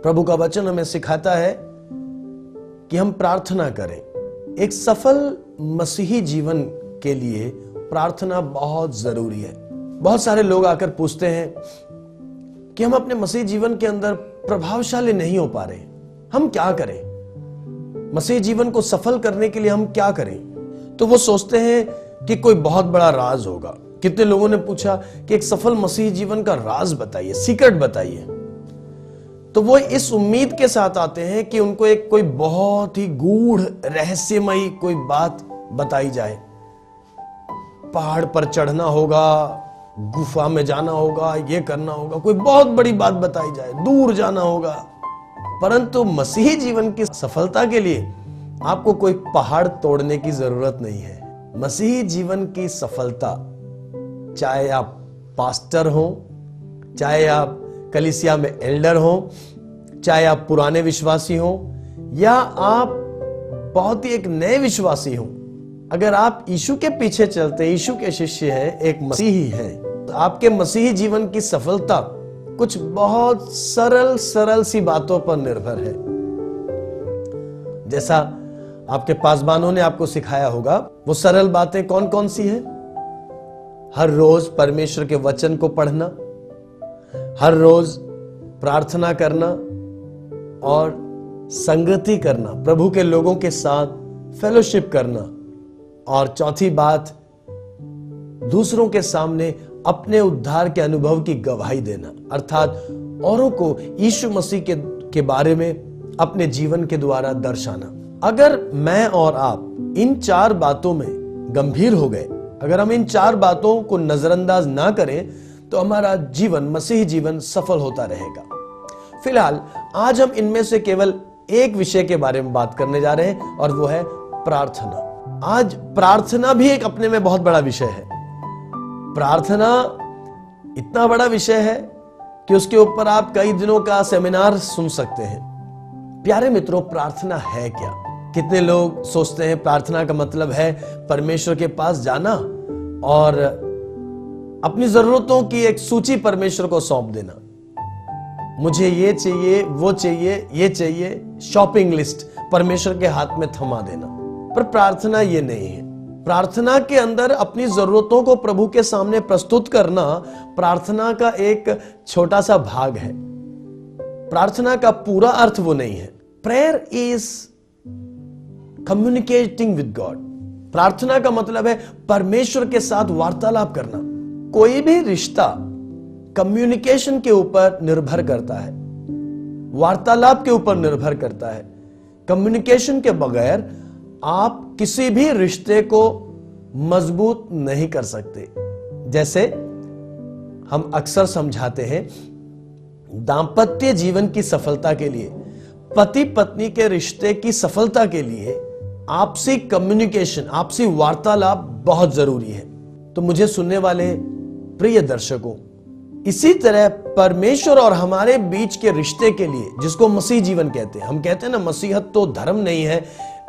प्रभु का वचन हमें सिखाता है कि हम प्रार्थना करें। एक सफल मसीही जीवन के लिए प्रार्थना बहुत जरूरी है। बहुत सारे लोग आकर पूछते हैं कि हम अपने मसीह जीवन के अंदर प्रभावशाली नहीं हो पा रहे, हम क्या करें? मसीह जीवन को सफल करने के लिए हम क्या करें? तो वो सोचते हैं कि कोई बहुत बड़ा राज होगा। कितने लोगों ने पूछा कि एक सफल मसीह जीवन का राज बताइए, सीक्रेट बताइए। तो वो इस उम्मीद के साथ आते हैं कि उनको एक कोई बहुत ही गूढ़ रहस्यमयी कोई बात बताई जाए। पहाड़ पर चढ़ना होगा, गुफा में जाना होगा, ये करना होगा, कोई बहुत बड़ी बात बताई जाए, दूर जाना होगा। परंतु मसीही जीवन की सफलता के लिए आपको कोई पहाड़ तोड़ने की जरूरत नहीं है। मसीही जीवन की सफलता, चाहे आप पास्टर हो, चाहे आप कलीसिया में एल्डर हो, चाहे आप पुराने विश्वासी हो या आप बहुत ही एक नए विश्वासी हो, अगर आप यीशु के पीछे चलते, यीशु के शिष्य हैं, एक मसीही हैं, तो आपके मसीही जीवन की सफलता कुछ बहुत सरल सरल सी बातों पर निर्भर है। जैसा आपके पासबानों ने आपको सिखाया होगा, वो सरल बातें कौन कौन सी हैं? हर रोज परमेश्वर के वचन को पढ़ना, हर रोज प्रार्थना करना और संगति करना, प्रभु के लोगों के साथ फेलोशिप करना, और चौथी बात, दूसरों के सामने अपने उद्धार के अनुभव की गवाही देना, अर्थात औरों को यीशु मसीह के बारे में अपने जीवन के द्वारा दर्शाना। अगर मैं और आप इन चार बातों में गंभीर हो गए, अगर हम इन चार बातों को नजरअंदाज ना करें, तो हमारा जीवन, मसीही जीवन सफल होता रहेगा। फिलहाल आज हम इनमें से केवल एक विषय के बारे में बात करने जा रहे हैं, और वो है प्रार्थना। आज प्रार्थना भी एक अपने में बहुत बड़ा विषय है। प्रार्थना इतना बड़ा विषय है कि उसके ऊपर आप कई दिनों का सेमिनार सुन सकते हैं। प्यारे मित्रों, प्रार्थना है क्या? कितने लोग सोचते हैं प्रार्थना का मतलब है परमेश्वर के पास जाना और अपनी जरूरतों की एक सूची परमेश्वर को सौंप देना। मुझे ये चाहिए, वो चाहिए, ये चाहिए, शॉपिंग लिस्ट परमेश्वर के हाथ में थमा देना। पर प्रार्थना ये नहीं है। प्रार्थना के अंदर अपनी जरूरतों को प्रभु के सामने प्रस्तुत करना प्रार्थना का एक छोटा सा भाग है। प्रार्थना का पूरा अर्थ वो नहीं है। Prayer is communicating with God. प्रार्थना का मतलब है परमेश्वर के साथ वार्तालाप करना। कोई भी रिश्ता कम्युनिकेशन के ऊपर निर्भर करता है, वार्तालाप के ऊपर निर्भर करता है। कम्युनिकेशन के बगैर आप किसी भी रिश्ते को मजबूत नहीं कर सकते। जैसे हम अक्सर समझाते हैं, दांपत्य जीवन की सफलता के लिए, पति पत्नी के रिश्ते की सफलता के लिए आपसी कम्युनिकेशन, आपसी वार्तालाप बहुत जरूरी है। तो मुझे सुनने वाले प्रिय दर्शकों, इसी तरह परमेश्वर और हमारे बीच के रिश्ते के लिए, जिसको मसीह जीवन कहते हैं, हम कहते हैं ना, मसीहत तो धर्म नहीं है,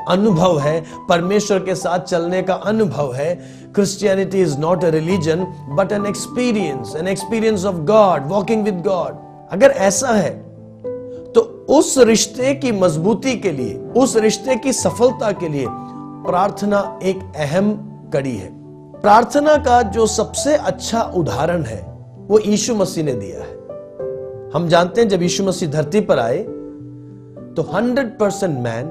अनुभव है, परमेश्वर के साथ चलने का अनुभव है। Christianity is not a religion but an experience of God, walking with God. अगर ऐसा है तो उस रिश्ते की मजबूती के लिए, उस रिश्ते की सफलता के लिए प्रार्थना एक अहम कड़ी है। प्रार्थना का जो सबसे अच्छा उदाहरण है वो यीशु मसीह ने दिया है। हम जानते हैं जब यीशु मसीह धरती पर आए तो 100% मैन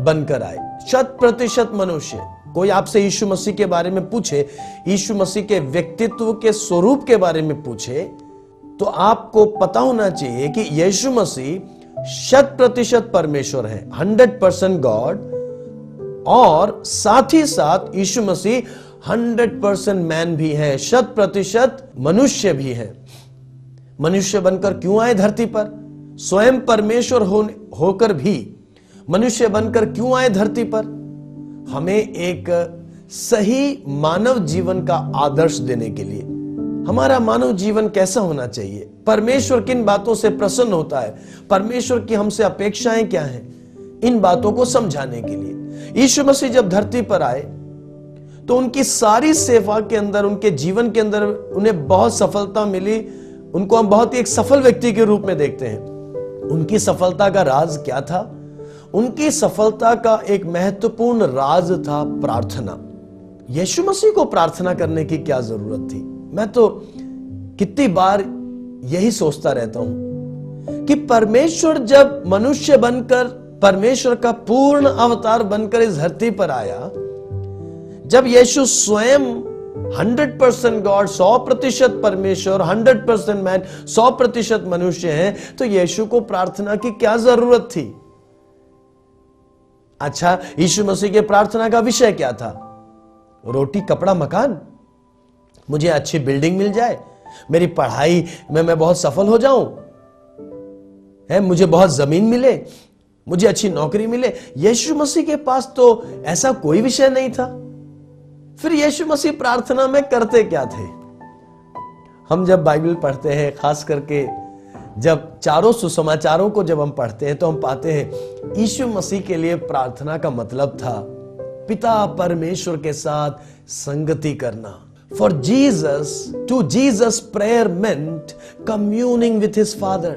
बनकर आए, 100% मनुष्य। कोई आपसे यीशु मसीह के बारे में पूछे, यीशु मसीह के व्यक्तित्व के स्वरूप के बारे में पूछे, तो आपको पता होना चाहिए कि यीशु मसीह 100% परमेश्वर है, 100% गॉड, और साथ ही साथ यीशु मसीह 100% मैन भी है, 100% मनुष्य भी है। मनुष्य बनकर क्यों आए धरती पर? स्वयं परमेश्वर होकर भी मनुष्य बनकर क्यों आए धरती पर? हमें एक सही मानव जीवन का आदर्श देने के लिए। हमारा मानव जीवन कैसा होना चाहिए? परमेश्वर किन बातों से प्रसन्न होता है? परमेश्वर की हमसे अपेक्षाएं क्या हैं? इन बातों को समझाने के लिए यीशु मसीह जब धरती पर आए तो उनकी सारी सेवा के अंदर, उनके जीवन के अंदर उन्हें बहुत सफलता मिली। उनको हम बहुत ही एक सफल व्यक्ति के रूप में देखते हैं। उनकी सफलता का राज क्या था? उनकी सफलता का एक महत्वपूर्ण राज था प्रार्थना। यीशु मसीह को प्रार्थना करने की क्या जरूरत थी? मैं तो कितनी बार यही सोचता रहता हूं कि परमेश्वर जब मनुष्य बनकर, परमेश्वर का पूर्ण अवतार बनकर इस धरती पर आया, जब यीशु स्वयं 100% गॉड, 100% परमेश्वर, 100% मैन, 100% मनुष्य हैं, तो यीशु को प्रार्थना की क्या जरूरत थी? अच्छा, यीशु मसीह के प्रार्थना का विषय क्या था? रोटी, कपड़ा, मकान, मुझे अच्छी बिल्डिंग मिल जाए, मेरी पढ़ाई में मैं बहुत सफल हो जाऊं, मुझे बहुत जमीन मिले, मुझे अच्छी नौकरी मिले। यीशु मसीह के पास तो ऐसा कोई विषय नहीं था। फिर यीशु मसीह प्रार्थना में करते क्या थे? हम जब बाइबल पढ़ते हैं, खास करके जब चारों सुसमाचारों को जब हम पढ़ते हैं, तो हम पाते हैं यीशु मसीह के लिए प्रार्थना का मतलब था पिता परमेश्वर के साथ संगति करना। For Jesus, to Jesus prayer meant communing with his Father,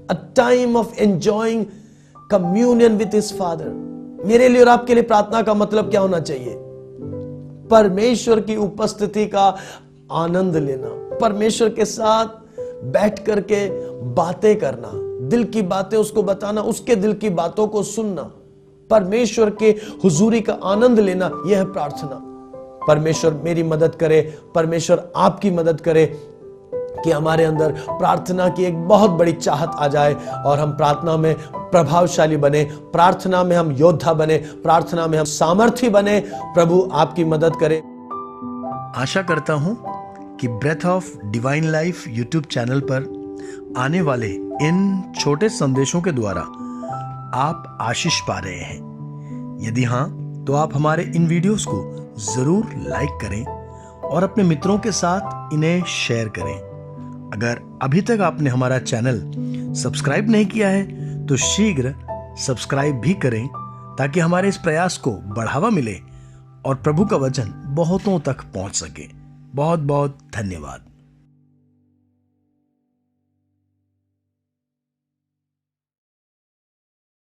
a time of enjoying communion with his Father. मेरे लिए और आपके लिए प्रार्थना का मतलब क्या होना चाहिए? परमेश्वर की उपस्थिति का आनंद लेना, परमेश्वर के साथ बैठ करके बातें करना, दिल की बातें उसको बताना, उसके दिल की बातों को सुनना, परमेश्वर के हुजूरी का आनंद लेना, यह है प्रार्थना। परमेश्वर मेरी मदद करे, परमेश्वर आपकी मदद करे कि हमारे अंदर प्रार्थना की एक बहुत बड़ी चाहत आ जाए और हम प्रार्थना में प्रभावशाली बने, प्रार्थना में हम योद्धा बने, प्रार्थना में हम सामर्थी बने। प्रभु आपकी मदद करे। आशा करता हूं कि Breath of Divine Life YouTube channel पर आने वाले इन छोटे संदेशों के द्वारा आप आशीष पा रहे हैं। यदि हां, तो आप हमारे इन वीडियोस को जरूर लाइक करें और अपने मित्रों के साथ इन्हें शेयर करें। अगर अभी तक आपने हमारा चैनल सब्सक्राइब नहीं किया है तो शीघ्र सब्सक्राइब भी करें, ताकि हमारे इस प्रयास को बढ़ावा मिले और प्रभु का वचन बहुतों तक पहुंच सके। बहुत बहुत धन्यवाद।